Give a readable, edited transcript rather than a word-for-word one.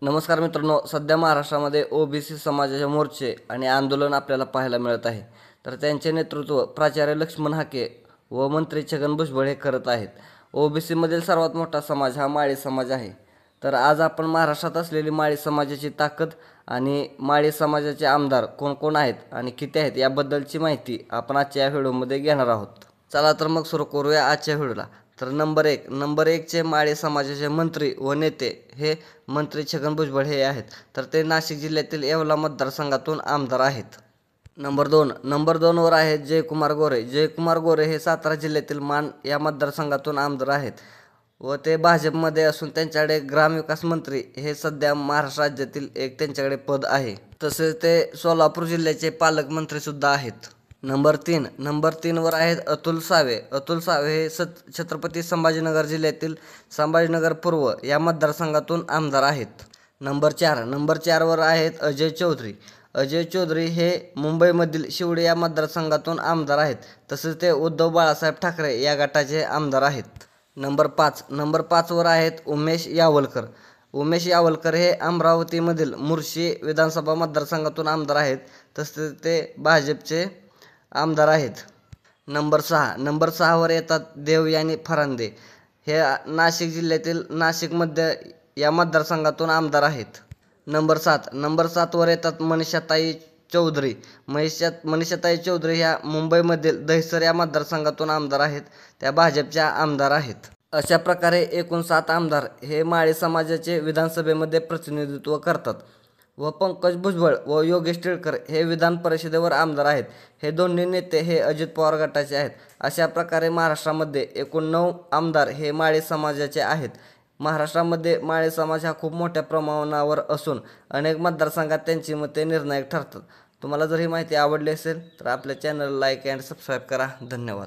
नमस्कार मित्रांनो, सध्या महाराष्ट्रामध्ये ओबीसी समाजाचे मोर्चे आणि आंदोलन आपल्याला पाहायला मिळत आहे. तर त्यांचे नेतृत्व प्राचार्य लक्ष्मण हाके व मंत्री छगन भुजबळ हे करत आहेत. ओबीसीमधील सर्वात मोठा समाज हा माळी समाज आहे. तर आज आपण महाराष्ट्रात असलेली माळी समाजाची ताकद आणि माळी समाजाचे आमदार कोण कोण आहेत आणि किती आहेत याबद्दलची माहिती आपण आजच्या या व्हिडिओमध्ये घेणार आहोत. चला तर मग सुरू करूया आजच्या व्हिडिओला. तर नंबर एकचे माळी समाजाचे मंत्री व नेते हे मंत्री छगन भुजबळ हे आहेत. तर ते नाशिक जिल्ह्यातील येवला मतदारसंघातून आमदार आहेत. नंबर दोनवर आहेत जयकुमार गोरे. जयकुमार गोरे हे सातारा जिल्ह्यातील मान या मतदारसंघातून आमदार आहेत व ते भाजपमध्ये असून त्यांच्याकडे ग्रामविकास मंत्री हे सध्या महाराष्ट्र राज्यातील एक त्यांच्याकडे पद आहे. तसेच ते सोलापूर जिल्ह्याचे पालकमंत्रीसुद्धा आहेत. नंबर तीनवर आहेत अतुल सावे. अतुल सावे हे छत्रपती संभाजीनगर जिल्ह्यातील संभाजीनगर पूर्व या मतदारसंघातून आमदार आहेत. नंबर चारवर आहेत अजय चौधरी. अजय चौधरी हे मुंबईमधील शिवडे या मतदारसंघातून आमदार आहेत. तसेच ते उद्धव बाळासाहेब ठाकरे या गटाचे आमदार आहेत. नंबर पाचवर आहेत उमेश यावलकर. उमेश यावलकर हे अमरावतीमधील मुर्शी विधानसभा मतदारसंघातून आमदार आहेत. तसेच ते भाजपचे आमदार आहेत. नंबर सहावर येतात देवयानी फरांदे. हे नाशिक जिल्ह्यातील नाशिक मध्य या मतदारसंघातून आमदार आहेत. नंबर सातवर येतात मनीषाताई चौधरी. मनीषाताई चौधरी ह्या मुंबईमधील दहिसर या मतदारसंघातून आमदार आहेत. त्या भाजपच्या आमदार आहेत. अशा प्रकारे एकूण 7 आमदार हे माळी समाजाचे विधानसभेमध्ये प्रतिनिधित्व करतात व पंकज भुजबळ व योगेश टिळकर हे विधान परिषदेवर आमदार आहेत. हे दोन्ही नेते हे अजित पवार गटाचे आहेत. अशा प्रकारे महाराष्ट्रामध्ये एकूण 9 आमदार हे माळी समाजाचे आहेत. महाराष्ट्रामध्ये माळी समाज हा खूप मोठ्या प्रमाणावर असून अनेक मतदारसंघात त्यांची मते निर्णायक ठरतात. तुम्हाला जर ही माहिती आवडली असेल तर आपल्या चॅनलला लाईक अँड सबस्क्राईब करा. धन्यवाद.